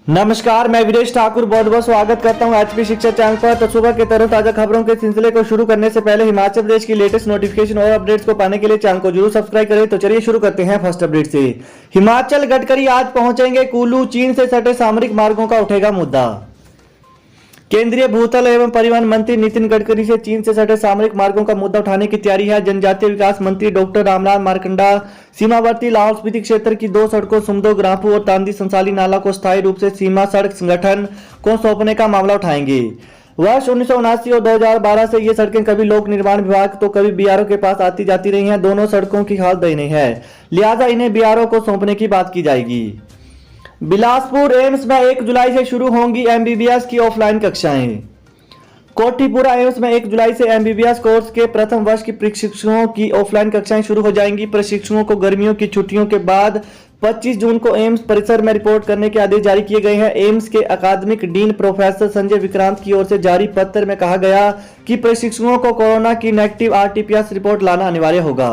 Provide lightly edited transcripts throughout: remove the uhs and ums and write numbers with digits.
नमस्कार, मैं विदेश ठाकुर बहुत बहुत स्वागत करता हूं एचपी शिक्षा चैनल पर। तो सुबह के तरह ताजा खबरों के सिलसिले को शुरू करने से पहले हिमाचल प्रदेश की लेटेस्ट नोटिफिकेशन और अपडेट्स को पाने के लिए चैनल को जरूर सब्सक्राइब करें। तो चलिए शुरू करते हैं फर्स्ट अपडेट से। हिमाचल गडकरी आज पहुंचेंगे कुल्लू, चीन से सटे सामरिक मार्गों का उठेगा मुद्दा। केंद्रीय भूतल एवं परिवहन मंत्री नितिन गडकरी से चीन से सटे सामरिक मार्गों का मुद्दा उठाने की तैयारी है। जनजातीय विकास मंत्री डॉक्टर रामलाल मारकंडा सीमावर्ती लाहौल स्पीति क्षेत्र की 2 सड़कों सुमदो ग्रांफू और तांदी संसाली नाला को स्थायी रूप से सीमा सड़क संगठन को सौंपने का मामला उठाएंगे। वर्ष 1979 और 2012 से ये सड़कें कभी लोक निर्माण विभाग तो कभी बीआरओ के पास आती जाती रही हैं। दोनों सड़कों की हालत दयनीय है, लिहाजा इन्हें बीआरओ को सौंपने की बात की जाएगी। बिलासपुर एम्स में 1 जुलाई से शुरू होंगी एमबीबीएस की ऑफलाइन कक्षाएं। कोठीपुरा एम्स में 1 जुलाई से एमबीबीएस कोर्स के प्रथम वर्ष की प्रशिक्षुओं की ऑफलाइन कक्षाएं शुरू हो जाएंगी। प्रशिक्षुओं को गर्मियों की छुट्टियों के बाद 25 जून को एम्स परिसर में रिपोर्ट करने के आदेश जारी किए गए हैं। एम्स के अकादमिक डीन प्रोफेसर संजय विक्रांत की ओर से जारी पत्र में कहा गया कि प्रशिक्षुओं को कोरोना की नेगेटिव आरटीपीसीआर रिपोर्ट लाना अनिवार्य होगा।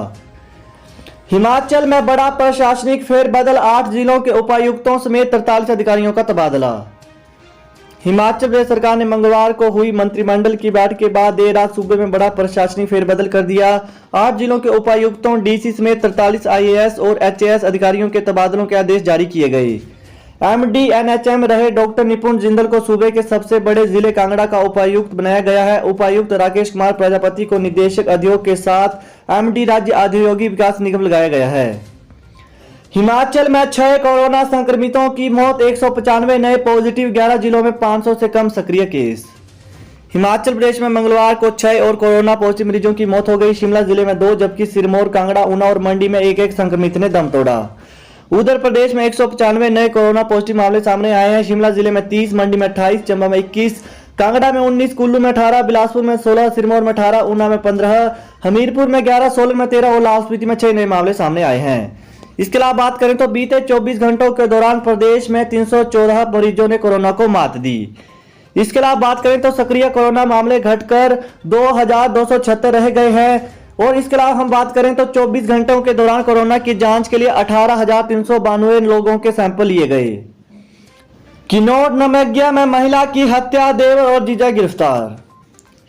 हिमाचल में बड़ा प्रशासनिक फेरबदल, 8 जिलों के उपायुक्तों समेत 43 अधिकारियों का तबादला। हिमाचल प्रदेश सरकार ने मंगलवार को हुई मंत्रिमंडल की बैठक के बाद देर रात सूबे में बड़ा प्रशासनिक फेरबदल कर दिया। 8 जिलों के उपायुक्तों, डीसी समेत 43 आईएएस और एचएएस अधिकारियों के तबादलों के आदेश जारी किए गए। एमडी एनएचएम रहे डॉक्टर निपुण जिंदल को सूबे के सबसे बड़े जिले कांगड़ा का उपायुक्त बनाया गया है। उपायुक्त राकेश कुमार प्रजापति को निदेशक उद्योग के साथ एमडी राज्य औद्योगिक विकास निगम लगाया गया है। हिमाचल में 6 कोरोना संक्रमितों की मौत, 195 नए पॉजिटिव, 11 जिलों में 500 से कम सक्रिय केस। हिमाचल प्रदेश में मंगलवार को 6 और कोरोना पॉजिटिव मरीजों की मौत हो गई। शिमला जिले में 2 जबकि सिरमौर, कांगड़ा, ऊना और मंडी में एक संक्रमित ने दम तोड़ा। उधर प्रदेश में 195 नए कोरोना पॉजिटिव मामले सामने आए हैं। शिमला जिले में 30, मंडी में 28, चंबा में 21, कांगड़ा में 19, कुल्लू में 18, बिलासपुर में 16, सिरमौर में 18, ऊना में 15, हमीरपुर में 11, सोलन में 13 और लाहौल स्पीति में 6 नए मामले सामने आए हैं। इसके अलावा बात करें तो बीते 24 घंटों के दौरान प्रदेश में 314 मरीजों ने कोरोना को मात दी। इसके अलावा बात करें तो सक्रिय कोरोना मामले घटकर 2276 रह गए हैं। और इसके अलावा हम बात करें तो 24 घंटों के दौरान कोरोना की जांच के लिए 18,392 लोगों के सैंपल लिए गए। किन्नौर नमग्या में महिला की हत्या, देवर और जीजा गिरफ्तार।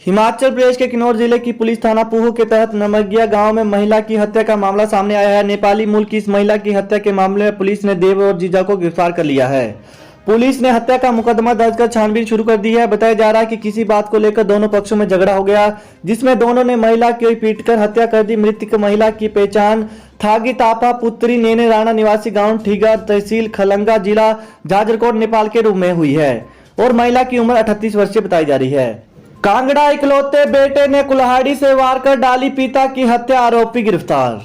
हिमाचल प्रदेश के किन्नौर जिले की पुलिस थाना पूह के तहत नमग्या गांव में महिला की हत्या का मामला सामने आया है। नेपाली मूल की इस महिला की हत्या के मामले में पुलिस ने देवर और जीजा को गिरफ्तार कर लिया है। पुलिस ने हत्या का मुकदमा दर्ज कर छानबीन शुरू कर दी है। बताया जा रहा है कि किसी बात को लेकर दोनों पक्षों में झगड़ा हो गया, जिसमें दोनों ने महिला की पीटकर हत्या कर दी। मृतक महिला की पहचान थागी तापा पुत्री नेने राणा निवासी गांव ठीगा, तहसील खलंगा, जिला झाजरकोट, नेपाल के रूप में हुई है और महिला की उम्र 38 वर्षीय बताई जा रही है। कांगड़ा, इकलौते बेटे ने कुल्हाड़ी से वार कर डाली पिता की हत्या, आरोपी गिरफ्तार।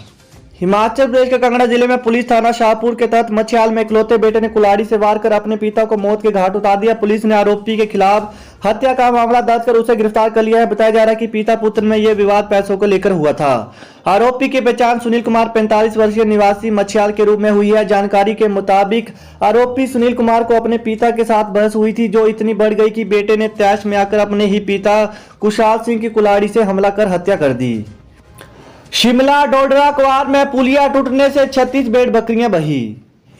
हिमाचल प्रदेश के कांगड़ा जिले में पुलिस थाना शाहपुर के तहत मछियाल में इकलौते बेटे ने कुल्हाड़ी से वार कर अपने पिता को मौत के घाट उतार दिया। पुलिस ने आरोपी के खिलाफ हत्या का मामला दर्ज कर उसे गिरफ्तार कर लिया है। बताया जा रहा है कि पिता पुत्र में यह विवाद पैसों को लेकर हुआ था। आरोपी की पहचान सुनील कुमार 45 वर्षीय निवासी मछियाल के रूप में हुई है। जानकारी के मुताबिक आरोपी सुनील कुमार को अपने पिता के साथ बहस हुई थी, जो इतनी बढ़ गई कि बेटे ने तैश में आकर अपने ही पिता कुशाल सिंह की कुल्हाड़ी से हमला कर हत्या कर दी। शिमला डोडरा क्वार में पुलिया टूटने से 36 भेड़ बकरियां बही।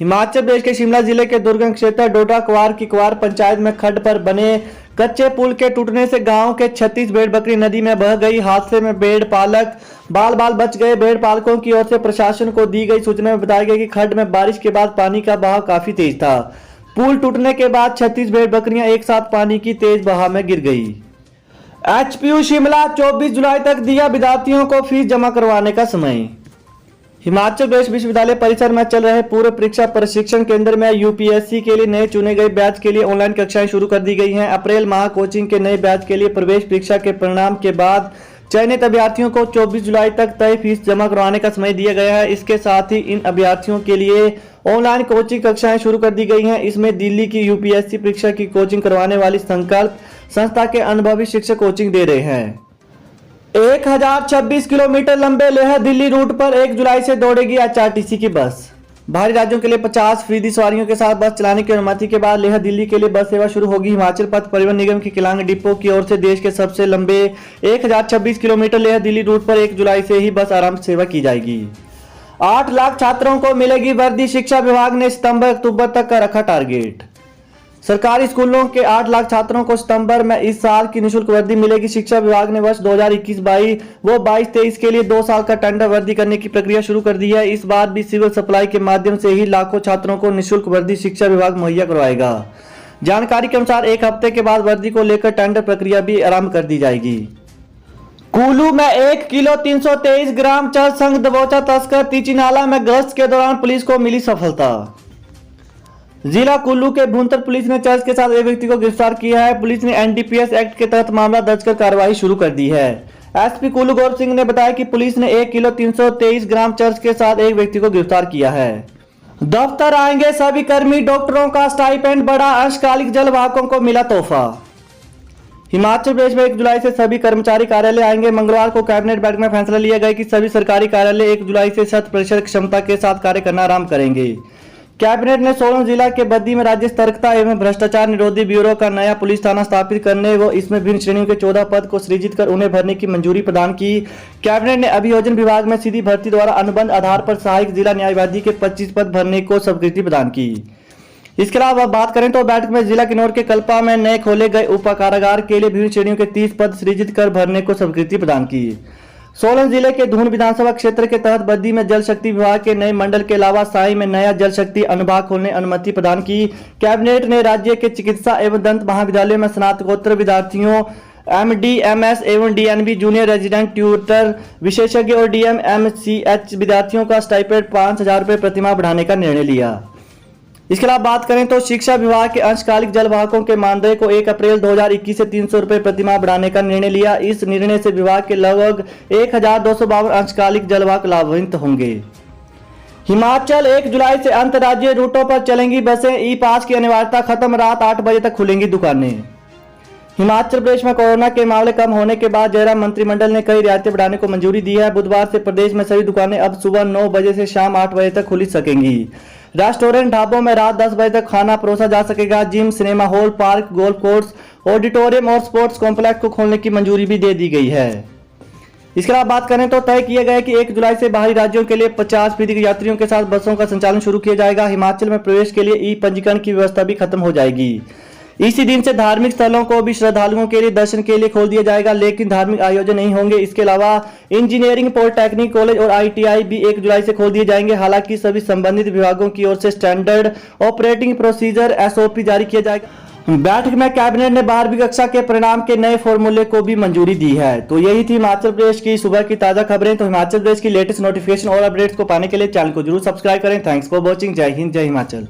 हिमाचल प्रदेश के शिमला जिले के दुर्गम क्षेत्र डोडरा क्वार की क्वार पंचायत में खड्ड पर बने कच्चे पुल के टूटने से गांव के 36 भेड़ बकरी नदी में बह गई। हादसे में भेड़ पालक बाल बाल बच गए। भेड़ पालकों की ओर से प्रशासन को दी गई सूचना में बताया गया कि खड्ड में बारिश के बाद पानी का बहाव काफी तेज था। पुल टूटने के बाद 36 भेड़ बकरियां एक साथ पानी की तेज बहाव में गिर गई। एचपीयू शिमला 24 जुलाई तक दिया विद्यार्थियों को फीस जमा करवाने का समय। हिमाचल प्रदेश विश्वविद्यालय परिसर में चल रहे पूर्व परीक्षा प्रशिक्षण केंद्र में यूपीएससी के लिए नए चुने गए बैच के लिए ऑनलाइन कक्षाएं शुरू कर दी गई हैं। अप्रैल माह कोचिंग के नए बैच के लिए प्रवेश परीक्षा के परिणाम के बाद चयनित अभ्यर्थियों को 24 जुलाई तक तय फीस जमा करवाने का समय दिया गया है। इसके साथ ही इन अभ्यर्थियों के लिए ऑनलाइन कोचिंग कक्षाएं शुरू कर दी गई हैं। इसमें दिल्ली की यूपीएससी परीक्षा की कोचिंग करवाने वाली संकल्प संस्था के अनुभवी शिक्षक कोचिंग दे रहे हैं। 1026 किलोमीटर लंबे लेह दिल्ली रूट पर 1 जुलाई से दौड़ेगी एचआरटीसी की बस। बाहरी राज्यों के लिए 50 फीसदी सवारियों के साथ बस चलाने की अनुमति के बाद लेह दिल्ली के लिए बस सेवा शुरू होगी। हिमाचल पथ परिवहन निगम की किलांग डिपो की ओर से देश के सबसे लंबे 1026 किलोमीटर लेह दिल्ली रूट पर 1 जुलाई से ही बस आरंभ सेवा की जाएगी। 8 लाख छात्रों को मिलेगी वर्दी। शिक्षा विभाग ने सितंबर अक्टूबर तक का रखा टारगेट। सरकारी स्कूलों के 8 लाख छात्रों को सितंबर में इस साल की निःशुल्क वर्दी मिलेगी। शिक्षा विभाग ने वर्ष 2021-22 व 22-23 के लिए 2 साल का टेंडर वर्दी करने की प्रक्रिया शुरू कर दी है। इस बार भी सिविल सप्लाई के माध्यम से ही लाखों छात्रों को निःशुल्क वर्दी शिक्षा विभाग मुहैया करवाएगा। जानकारी के अनुसार 1 हफ्ते के बाद वर्दी को लेकर टेंडर प्रक्रिया भी आरंभ कर दी जाएगी। कुल्लू में 1 किलो 323 ग्राम चरस संग दबोचा तस्कर। तीचीनाला में गश्त के दौरान पुलिस को मिली सफलता। जिला कुल्लू के भुंतर पुलिस ने चर्च के साथ एक व्यक्ति को गिरफ्तार किया है। पुलिस ने एनडीपीएस एक्ट के तहत मामला दर्ज कर कार्रवाई शुरू कर दी है। एसपी कुल्लू गौरव सिंह ने बताया कि पुलिस ने 1 किलो 323 ग्राम चर्च के साथ एक व्यक्ति को गिरफ्तार किया है। दफ्तर आएंगे सभी कर्मी, डॉक्टरों का स्टाइपेंड बढ़ा, अंशकालिक जलवाहकों को मिला तोहफा। हिमाचल प्रदेश में 1 जुलाई से सभी कर्मचारी कार्यालय आएंगे। मंगलवार को कैबिनेट बैठक में फैसला लिया गया कि सभी सरकारी कार्यालय 1 जुलाई से 100% क्षमता के साथ कार्य करना आरंभ करेंगे। कैबिनेट ने सोलन जिला के बद्दी में राज्य सतर्कता एवं भ्रष्टाचार निरोधी ब्यूरो का नया पुलिस थाना स्थापित करने व इसमें विभिन्न श्रेणियों के 14 पद को सृजित कर उन्हें भरने की मंजूरी प्रदान की। कैबिनेट ने अभियोजन विभाग में सीधी भर्ती द्वारा अनुबंध आधार पर सहायक जिला न्यायवादी के 25 पद भरने को स्वीकृति प्रदान की। इसके अलावा बात करें तो बैठक में जिला किन्नौर के कल्पा में नए खोले गए उप कारागार के लिए विभिन्न श्रेणियों के 30 पद सृजित कर भरने को स्वीकृति प्रदान की। सोलन जिले के धून विधानसभा क्षेत्र के तहत बद्दी में जल शक्ति विभाग के नए मंडल के अलावा साई में नया जल शक्ति अनुभाग खोलने अनुमति प्रदान की। कैबिनेट ने राज्य के चिकित्सा एवं दंत महाविद्यालय में स्नातकोत्तर विद्यार्थियों, एमडी, एमएस एवं डीएनबी जूनियर रेजिडेंट ट्यूटर विशेषज्ञ और डीएम एमसीएच विद्यार्थियों का स्टाइपेंड 5,000 रुपये प्रतिमाह बढ़ाने का निर्णय लिया। इसके अलावा बात करें तो शिक्षा विभाग के अंशकालिक जलवाहकों के मानदेय को 1 अप्रैल 2021 से 300 रुपये प्रतिमाह बढ़ाने का निर्णय लिया। इस निर्णय से विभाग के लगभग 1,252 अंशकालिक जलवाहक लाभान्वित होंगे। हिमाचल 1 जुलाई से अंतर्राज्यीय रूटों पर चलेंगी बसें, ई पास की अनिवार्यता खत्म, रात 8 बजे तक खुलेंगी दुकानें। हिमाचल प्रदेश में कोरोना के मामले कम होने के बाद जयराम मंत्रिमंडल ने कई रियायतें बढ़ाने को मंजूरी दी है। बुधवार से प्रदेश में सभी दुकानें अब सुबह 9 बजे से शाम 8 बजे तक खुली सकेंगी। रेस्टोरेंट, ढाबों में रात 10 बजे तक खाना परोसा जा सकेगा। Gym, cinema hall, park, golf course, auditorium और स्पोर्ट्स कॉम्प्लेक्स को खोलने की मंजूरी भी दे दी गई है। इसके अलावा बात करें तो तय किया गया है कि 1 जुलाई से बाहरी राज्यों के लिए 50% यात्रियों के साथ बसों का संचालन शुरू किया जाएगा। हिमाचल में प्रवेश के लिए ई पंजीकरण की व्यवस्था भी खत्म हो जाएगी। इसी दिन से धार्मिक स्थलों को भी श्रद्धालुओं के लिए दर्शन के लिए खोल दिया जाएगा, लेकिन धार्मिक आयोजन नहीं होंगे। इसके अलावा इंजीनियरिंग, पॉलिटेक्निक कॉलेज और आईटीआई भी 1 जुलाई से खोल दिए जाएंगे। हालांकि सभी संबंधित विभागों की ओर से स्टैंडर्ड ऑपरेटिंग प्रोसीजर एसओपी जारी किया जाएगा। बैठक में कैबिनेट ने 12वीं कक्षा के परिणाम के नए फॉर्मूले को भी मंजूरी दी है। तो यही थी हिमाचल प्रदेश की सुबह की ताजा खबरें। तो हिमाचल प्रदेश की लेटेस्ट नोटिफिकेशन और अपडेट्स को पाने के लिए चैनल को जरूर सब्सक्राइब करें। Thanks for watching. जय हिंद, जय हिमाचल।